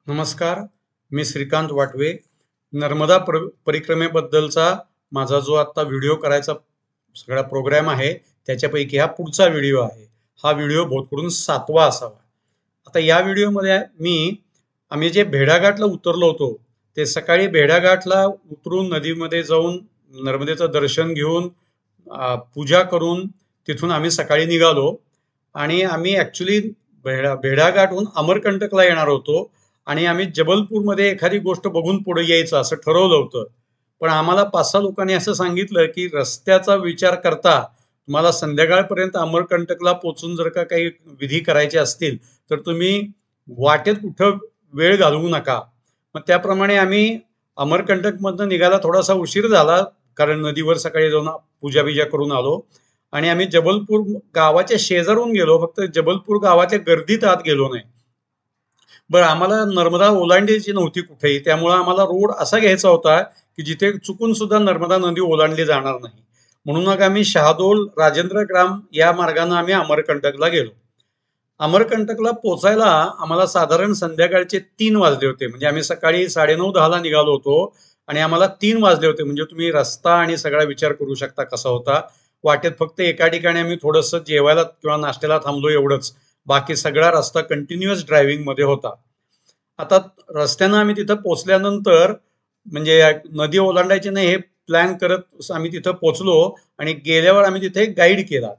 नमस्कार. मी श्रीकांत वाटवे. नर्मदा परिक्रमेबद्दलचा माझा जो आता व्हिडिओ करायचा सगळा प्रोग्राम आहे त्याच्यापैकी हा पुढचा व्हिडिओ आहे. हा व्हिडिओ भोतकडून 7वा असावा. आता या व्हिडिओमध्ये आम्ही जे भेड़ाघाटला उतरलो होतो ते सकाळी भेड़ाघाटला उतरून नदीमध्ये जाऊन नर्मदेचं दर्शन घेऊन पूजा करून तिथून आम्ही सकाळी निघालो आणि आम्ही ॲक्च्युली भेड़ाघाटहून अमरकंटकला येणार होतो आणि आम्ही जबलपूरमध्ये एखादी गोष्ट बघून पुढे यायचं असं ठरवलं होतं. पण आम्हाला 5-6 लोकांनी असं सांगितलं की रस्त्याचा विचार करता तुम्हाला संध्याकाळपर्यंत अमरकंटकला पोचून जर का काही विधी करायचे असतील तर तुम्ही वाटेत कुठं वेळ घालवू नका. मग त्याप्रमाणे आम्ही अमरकंटकमधनं निघायला थोडासा उशीर झाला कारण नदीवर सकाळी जाऊन पूजा बिजा करून आलो आणि आम्ही जबलपूर गावाच्या शेजारून गेलो. फक्त जबलपूर गावाच्या गर्दीत आत गेलो नाही. बरं, आम्हाला नर्मदा ओलांडायची नव्हती कुठेही, त्यामुळे आम्हाला रोड असा घ्यायचा होता की जिथे चुकून सुद्धा नर्मदा नदी ओलांडली जाणार नाही. म्हणून मग आम्ही शहादोल राजेंद्र ग्राम या मार्गाने आम्ही अमरकंटकला गेलो. अमरकंटकला पोचायला आम्हाला साधारण संध्याकाळचे 3 वाजले होते. म्हणजे आम्ही सकाळी 9:30-10ला निघालो होतो आणि आम्हाला 3 वाजले होते. म्हणजे तुम्ही रस्ता आणि सगळा विचार करू शकता कसा होता. वाटेत फक्त एका ठिकाणी आम्ही थोडंसं जेवायला किंवा नाश्त्याला थांबलो एवढंच. बाकी सगळा रस्ता कंटिन्युअस ड्रायव्हिंग मध्ये होता. आता रस्त्यानं आम्ही तिथं पोचल्यानंतर म्हणजे नदी ओलांडायची नाही हे प्लॅन करत आम्ही तिथं पोचलो आणि गेल्यावर आम्ही तिथे एक गाईड केला.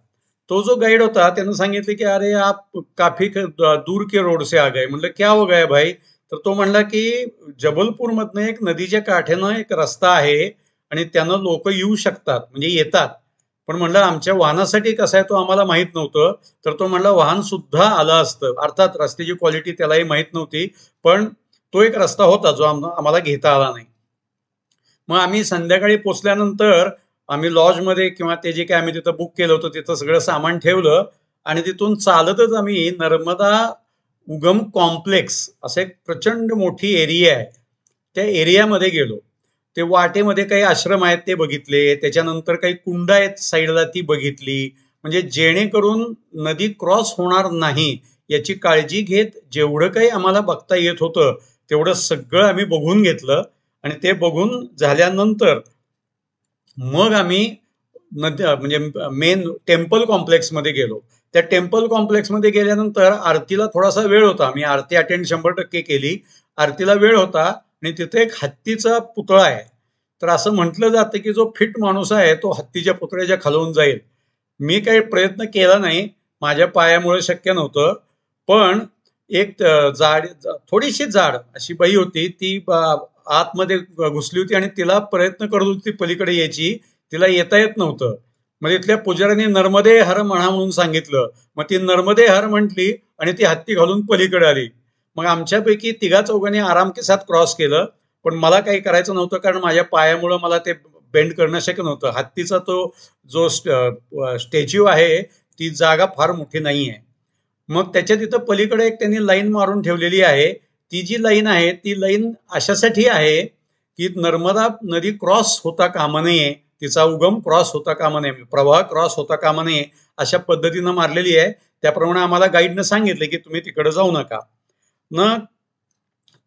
तो जो गाईड होता त्यानं सांगितले की अरे आप काफी दूर के रोड से आ गए. म्हणलं क्या हो गया भाई? तर तो म्हणला की जबलपूरमधनं एक नदीच्या काठेनं एक रस्ता आहे आणि त्यानं लोक येऊ शकतात म्हणजे येतात. पण म्हणलं आमच्या वाहनासाठी कसं आहे तो आम्हाला माहित नव्हतं. तर तो म्हणला वाहन सुद्धा आलं असतं. अर्थात रस्त्याची क्वालिटी त्यालाही माहित नव्हती, पण तो एक रस्ता होता जो आम्हाला घेता आला नाही. मग आम्ही संध्याकाळी पोचल्यानंतर आम्ही लॉजमध्ये किंवा ते जे काही आम्ही तिथं बुक केलं होतं तिथं सगळं सामान ठेवलं आणि तिथून चालतच आम्ही नर्मदा उगम कॉम्प्लेक्स असं एक प्रचंड मोठी एरिया आहे त्या एरियामध्ये गेलो. ते वाटेमध्ये काही आश्रम आहेत ते बघितले. त्याच्यानंतर काही कुंड आहेत साईडला ती बघितली. म्हणजे जेणेकरून नदी क्रॉस होणार नाही याची काळजी घेत जेवढं काही आम्हाला बघता येत होतं तेवढं सगळं आम्ही बघून घेतलं आणि ते बघून झाल्यानंतर मग आम्ही म्हणजे मेन टेम्पल कॉम्प्लेक्समध्ये गेलो. त्या टेम्पल कॉम्प्लेक्समध्ये गेल्यानंतर आरतीला थोडासा वेळ होता. मी आरती अटेंड 100% केली. आरतीला वेळ होता आणि तिथे एक हत्तीचा पुतळा आहे. तर असं म्हटलं जातं की जो फिट माणूस आहे तो हत्तीच्या पुतळ्याच्या खालून जाईल. मी काही प्रयत्न केला नाही, माझ्या पायामुळे शक्य नव्हतं. पण एक थोडीशी जाड अशी बाई होती ती आतमध्ये घुसली होती आणि तिला प्रयत्न करत होती पलीकडे यायची. तिला येता येत नव्हतं. मग इथल्या पुजाऱ्यांनी नर्मदे हर म्हणा म्हणून सांगितलं. मग ती नर्मदे हर म्हटली आणि ती हत्ती घालून पलीकडे आली. मग आमच्यापैकी 3-4 आराम के साथ क्रॉस केलं. पण मला काही करायचं नव्हतं कारण माझ्या पायामुळं मला ते बेंड करणं शक्य नव्हतं. हत्तीचा तो जो स्टॅच्यू आहे ती जागा फार मोठी नाही आहे. मग त्याच्या तिथं पलीकडे एक त्यांनी लाईन मारून ठेवलेली आहे. ती जी लाईन आहे ती लाईन अशासाठी आहे की नर्मदा नदी क्रॉस होता कामा नये, तिचा उगम क्रॉस होता कामा नये, प्रवाह क्रॉस होता कामा नये अशा पद्धतीनं मारलेली आहे. त्याप्रमाणे आम्हाला गाईडनं सांगितले की तुम्ही तिकडे जाऊ नका. न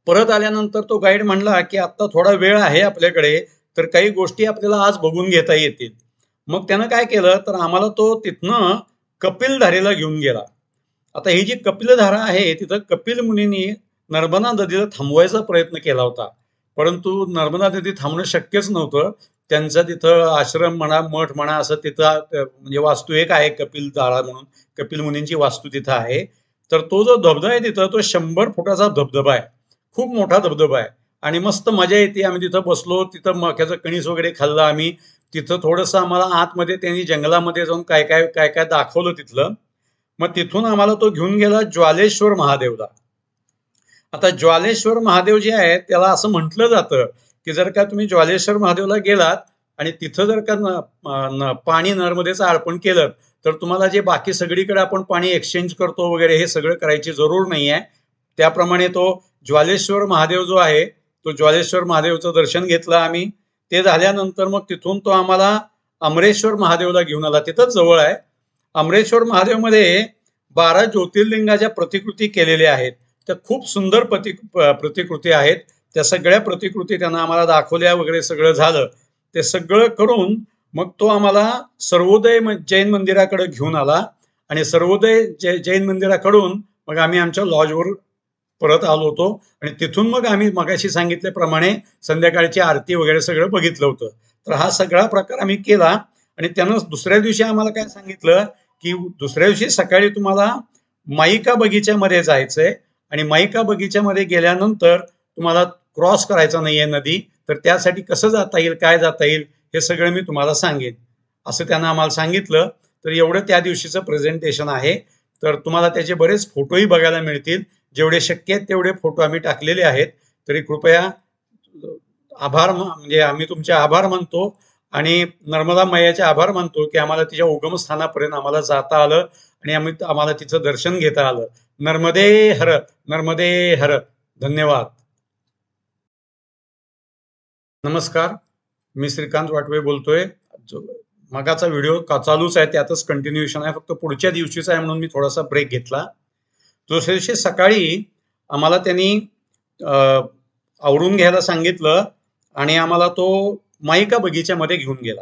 परत आल्यानंतर तो गाईड म्हणला की आता थोडा वेळ आहे आपल्याकडे तर काही गोष्टी आपल्याला आज बघून घेता येतील. मग त्यानं काय केलं तर आम्हाला तो तिथनं कपिलधारेला घेऊन गेला. आता ही जी कपिलधारा आहे तिथं कपिल मुनींनी नर्मदा नदीला थांबवायचा प्रयत्न केला होता, परंतु नर्मदा नदी थांबणं शक्यच नव्हतं. त्यांचा तिथं आश्रम म्हणा मठ म्हणा असं तिथं म्हणजे वास्तू एक आहे कपिलधारा म्हणून, कपिल मुनींची वास्तू तिथं आहे. तर तो जो धबधबा आहे तिथं तो 100 फुटाचा धबधबा आहे. खूप मोठा धबधबा आहे आणि मस्त मजा येते. आम्ही तिथं बसलो, तिथं मक्याचं कणीस वगैरे खाल्लं आम्ही. तिथं थोडंसं आम्हाला आतमध्ये त्यांनी जंगलामध्ये जाऊन काय काय दाखवलं तिथलं. मग तिथून आम्हाला तो घेऊन गेला ज्वालेश्वर महादेवला. आता ज्वालेश्वर महादेव जे आहे त्याला असं म्हटलं जातं की जर का तुम्ही ज्वालेश्वर महादेवला गेलात आणि तिथं जर का पाणी नर्मदेचं अर्पण केलं तर तुम्हाला जे बाकी सगळीकडे आपण पाणी एक्सचेंज करतो वगैरे हे सगळं करायची जरूर नाही आहे. त्याप्रमाणे तो ज्वालेश्वर महादेव जो आहे तो ज्वालेश्वर महादेवचं दर्शन घेतलं आम्ही. ते झाल्यानंतर मग तिथून तो आम्हाला अमरेश्वर महादेवला घेऊन आला. तिथंच जवळ आहे. अमरेश्वर महादेवमध्ये 12 ज्योतिर्लिंगाच्या प्रतिकृती केलेल्या आहेत. त्या खूप सुंदर प्रतिकृती आहेत. त्या सगळ्या प्रतिकृती त्यांना आम्हाला दाखवल्या वगैरे सगळं झालं. ते सगळं करून मग तो आम्हाला सर्वोदय जैन मंदिराकडे घेऊन आला आणि सर्वोदय जैन मंदिराकडून मग आम्ही आमच्या लॉजवर परत आलो होतो आणि तिथून मग आम्ही मगाशी सांगितल्याप्रमाणे संध्याकाळची आरती वगैरे सगळं बघितलं होतं. तर हा सगळा प्रकार आम्ही केला आणि त्यानं दुसऱ्या दिवशी आम्हाला काय सांगितलं की दुसऱ्या दिवशी सकाळी तुम्हाला माईका बगीच्यामध्ये जायचंय आणि माईका बगीच्यामध्ये गेल्यानंतर तुम्हाला क्रॉस करायचा नाहीये नदी, तर त्यासाठी कसं जाता येईल, काय जाता येईल हे सगळं मी तुम्हाला सांगेन असं त्यानं आम्हाला सांगितलं. तर एवढं त्या दिवशीचं प्रेझेंटेशन आहे. तर तुम्हाला त्याचे बरेच फोटोही बघायला मिळतील. जेवढे शक्य आहेत तेवढे फोटो आम्ही टाकलेले आहेत. तरी कृपया आभार म्हणजे आम्ही तुमचे आभार मानतो आणि नर्मदा मैयाचे आभार मानतो की आम्हाला तिच्या उगमस्थानापर्यंत आम्हाला जाता आलं आणि आम्हाला तिचं दर्शन घेता आलं. नर्मदे हर, नर्मदे हर. धन्यवाद. नमस्कार, मी श्रीकांत वाटवे बोलतोय. मगाचा व्हिडिओ चालूच आहे, त्यातच कंटिन्युएशन आहे, फक्त पुढच्या दिवशीचा आहे म्हणून मी थोडासा ब्रेक घेतला. दुसऱ्या दिवशी सकाळी आम्हाला त्यांनी आवरून घ्यायला सांगितलं आणि आम्हाला तो माईका बगीच्यामध्ये घेऊन गेला.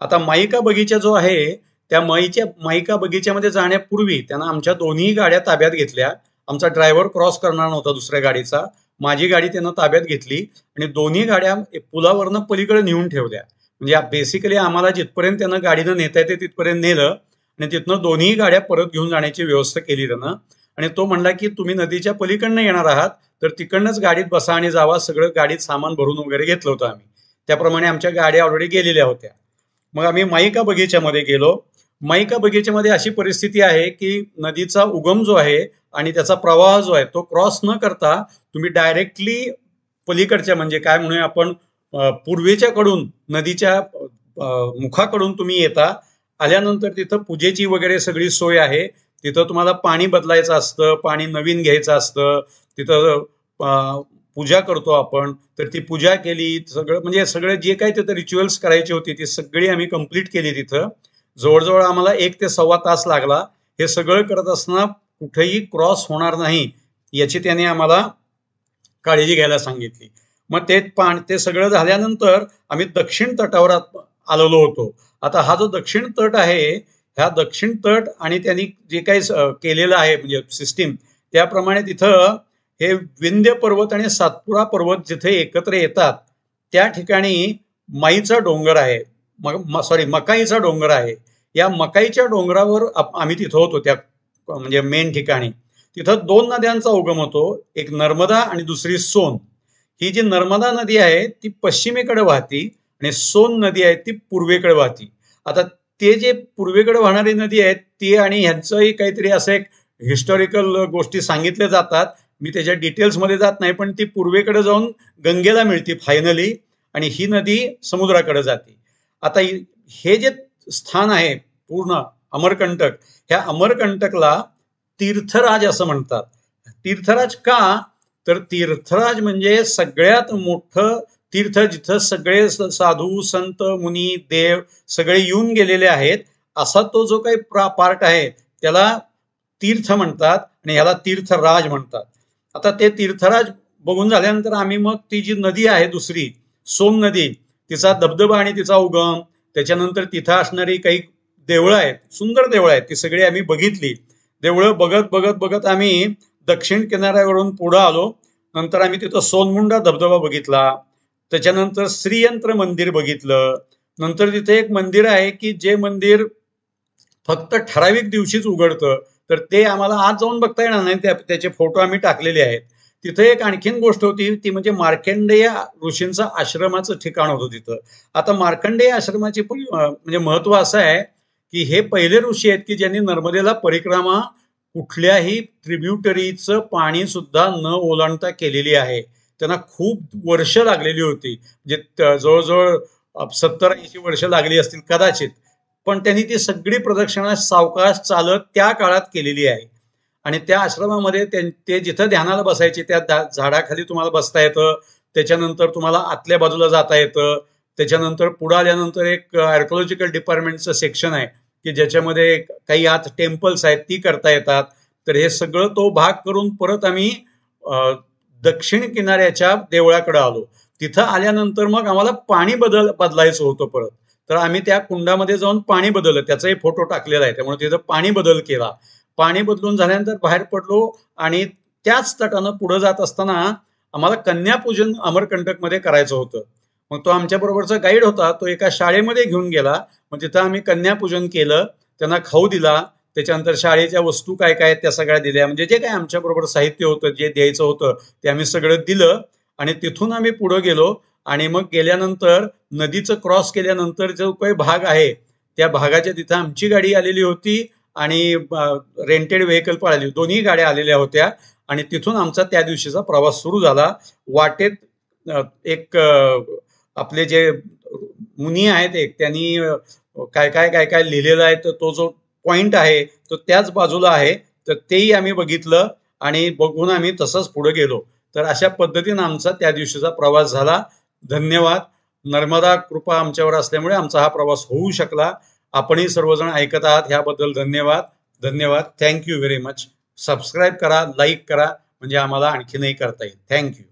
आता माईका बगीचा जो आहे त्या माईका बगीच्यामध्ये जाण्यापूर्वी त्यांना आमच्या दोन्ही गाड्या ताब्यात घेतल्या. आमचा ड्रायव्हर क्रॉस करणार नव्हता दुसऱ्या गाडीचा, माझी गाडी त्यानं ताब्यात घेतली आणि दोन्ही गाड्या पुलावरनं पलीकडे नेऊन ठेवल्या. म्हणजे बेसिकली आम्हाला जिथपर्यंत त्यानं गाडीनं नेता येते तिथपर्यंत नेलं आणि तिथनं दोन्ही गाड्या परत घेऊन जाण्याची व्यवस्था केली त्यानं. आणि तो म्हणला की तुम्ही नदीच्या पलीकडनं येणार आहात तर तिकडनंच गाडीत बसा आणि जावा. सगळं गाडीत सामान भरून वगैरे घेतलं होतं आम्ही, त्याप्रमाणे आमच्या गाड्या ऑलरेडी गेलेल्या होत्या. मग आम्ही माईका बगीच्यामध्ये गेलो. माईका बगीच्यामध्ये अशी परिस्थिती आहे की नदीचा उगम जो आहे आणि त्याचा प्रवाह जो आहे तो क्रॉस न करता तुम्ही डायरेक्टली पलीकडच्या म्हणजे काय म्हणूया आपण पूर्वेच्या कडून नदीच्या मुखाकडून तुम्ही येता. आल्यानंतर तिथं पूजेची वगैरे सगळी सोय आहे. तिथं तुम्हाला पाणी बदलायचं असतं, पाणी नवीन घ्यायचं असतं. तिथं पूजा करतो आपण, तर ती पूजा केली. सगळं म्हणजे सगळे जे काही तिथं रिच्युअल्स करायची होती ती सगळी आम्ही कंप्लीट केली. तिथं जवळजवळ आम्हाला 1 ते सव्वा तास लागला. हे सगळं करत असताना कुठेही क्रॉस होणार नाही याची त्याने आम्हाला काळजी घ्यायला सांगितली. मग ते सगळं झाल्यानंतर आम्ही दक्षिण तटावर आलेलो होतो. आता हा जो दक्षिण तट आहे, ह्या दक्षिण तट आणि त्यांनी जे काही केलेलं आहे म्हणजे सिस्टीम, त्याप्रमाणे तिथं हे विंध्य पर्वत आणि सातपुडा पर्वत जिथे एकत्र येतात त्या ठिकाणी माईचा डोंगर आहे, मकाईचा डोंगर आहे. या मकाईच्या डोंगरावर आम्ही तिथं होतो, त्या म्हणजे मेन ठिकाणी. तिथं 2 नद्यांचा उगम होतो, एक नर्मदा आणि दुसरी सोन. ही जी नर्मदा नदी आहे ती पश्चिमेकडे वाहती आणि सोन नदी आहे ती पूर्वेकडे वाहती. आता ते जे पूर्वेकडे वाहणारी नदी आहे ती आणि ह्यांचंही काहीतरी असं एक हिस्टॉरिकल गोष्टी सांगितल्या जातात. मी त्याच्या डिटेल्समध्ये जात नाही, पण ती पूर्वेकडे जाऊन गंगेला मिळते फायनली आणि ही नदी समुद्राकडे जाते. आता हे जे स्थान आहे पूर्ण अमरकंटक, ह्या अमरकंटकला तीर्थराज असं म्हणतात. तीर्थराज का? तर तीर्थराज म्हणजे सगळ्यात मोठं तीर्थ जिथं सगळे साधू संत मुनी देव सगळे येऊन गेलेले आहेत, असा तो जो काही पार्ट आहे त्याला तीर्थ म्हणतात आणि ह्याला तीर्थराज म्हणतात. आता ते तीर्थराज बघून झाल्यानंतर आम्ही मग ती जी नदी आहे दुसरी सोन नदी, तिचा धबधबा आणि तिचा उगम, त्याच्यानंतर तिथं असणारी काही देवळं आहेत, सुंदर देवळं आहेत, ती सगळी आम्ही बघितली. देवळं बघत बघत बघत आम्ही दक्षिण किनाऱ्यावरून पुढं आलो. नंतर आम्ही तिथं सोनमुंडा धबधबा बघितला. त्याच्यानंतर श्रीयंत्र मंदिर बघितलं. नंतर तिथे एक मंदिर आहे की जे मंदिर फक्त ठराविक दिवशीच उघडतं, तर ते आम्हाला आज जाऊन बघता येणार नाही, त्याचे फोटो आम्ही टाकलेले आहेत. तिथे एक आणखीन गोष्ट होती ती म्हणजे मार्कंडेय ऋषींचं आश्रमाचं ठिकाण होतं तिथं. आता मार्कंडेय आश्रमाची म्हणजे महत्व असं आहे की हे पहिले ऋषी आहेत की ज्यांनी नर्मदेला परिक्रमा कुठल्याही ट्रिब्युटरीचं पाणी सुद्धा न ओलांडता केलेली आहे. त्यांना खूप वर्ष लागलेली होती, म्हणजे जवळजवळ 70-80 वर्ष लागली असतील कदाचित, पण त्यांनी ती सगळी प्रदक्षिणा सावकाश चालत त्या काळात केलेली आहे. आणि त्या आश्रमामध्ये ते जिथं ध्यानाला बसायचे त्या झाडाखाली तुम्हाला बसता येतं. त्याच्यानंतर तुम्हाला आतल्या बाजूला जाता येतं. त्याच्यानंतर पुढे आल्यानंतर एक आर्किओलॉजिकल डिपार्टमेंटचं सेक्शन आहे की ज्याच्यामध्ये काही आत टेम्पल्स आहेत ती करता येतात. तर हे सगळं तो भाग करून परत आम्ही दक्षिण किनाऱ्याच्या देवळाकडे आलो. तिथं आल्यानंतर मग आम्हाला पाणी बदलायचं होतं परत. तर आम्ही त्या कुंडामध्ये जाऊन पाणी बदललं, त्याचाही फोटो टाकलेला आहे. त्यामुळे तिथं पाणी बदल केला. पाणी बदलून झाल्यानंतर बाहेर पडलो आणि त्याच तटानं पुढे जात असताना आम्हाला कन्यापूजन अमरकंटकमध्ये करायचं होतं. मग तो आमच्या बरोबरचा गाईड होता, तो एका शाळेमध्ये घेऊन गेला. मग तिथं आम्ही कन्यापूजन केलं, त्यांना खाऊ दिला. त्याच्यानंतर शाळेच्या वस्तू काय काय त्या सगळ्या दिल्या. म्हणजे जे काय आमच्या बरोबर साहित्य होतं, जे द्यायचं होतं ते आम्ही सगळं दिलं. आणि तिथून आम्ही पुढे गेलो. आणि मग गेल्यानंतर नदीचं क्रॉस केल्यानंतर जो काही भाग आहे त्या भागाच्या तिथं आमची गाडी आलेली होती आणि रेंटेड व्हेकल पण आली, दोन्ही गाड्या आलेल्या होत्या. आणि तिथून आमचा त्या दिवशीचा प्रवास सुरू झाला. वाटेत एक आपले जे मुनी आहेत त्यांनी काय काय काय काय लिहिलेलं आहे, तर तो जो पॉइंट आहे तो त्याच बाजूला आहे. तर तेही आम्ही बघितलं आणि बघून आम्ही तसंच पुढे गेलो. तर अशा पद्धतीनं आमचा त्या दिवशीचा प्रवास झाला. धन्यवाद. नर्मदा कृपा आमच्यावर असल्यामुळे आमचा हा प्रवास होऊ शकला. आपणही सर्वजण ऐकत आहात ह्याबद्दल धन्यवाद. धन्यवाद. Thank you very much. सबस्क्राईब करा, लाईक करा, म्हणजे आम्हाला आणखीनही करता येईल. थँक्यू.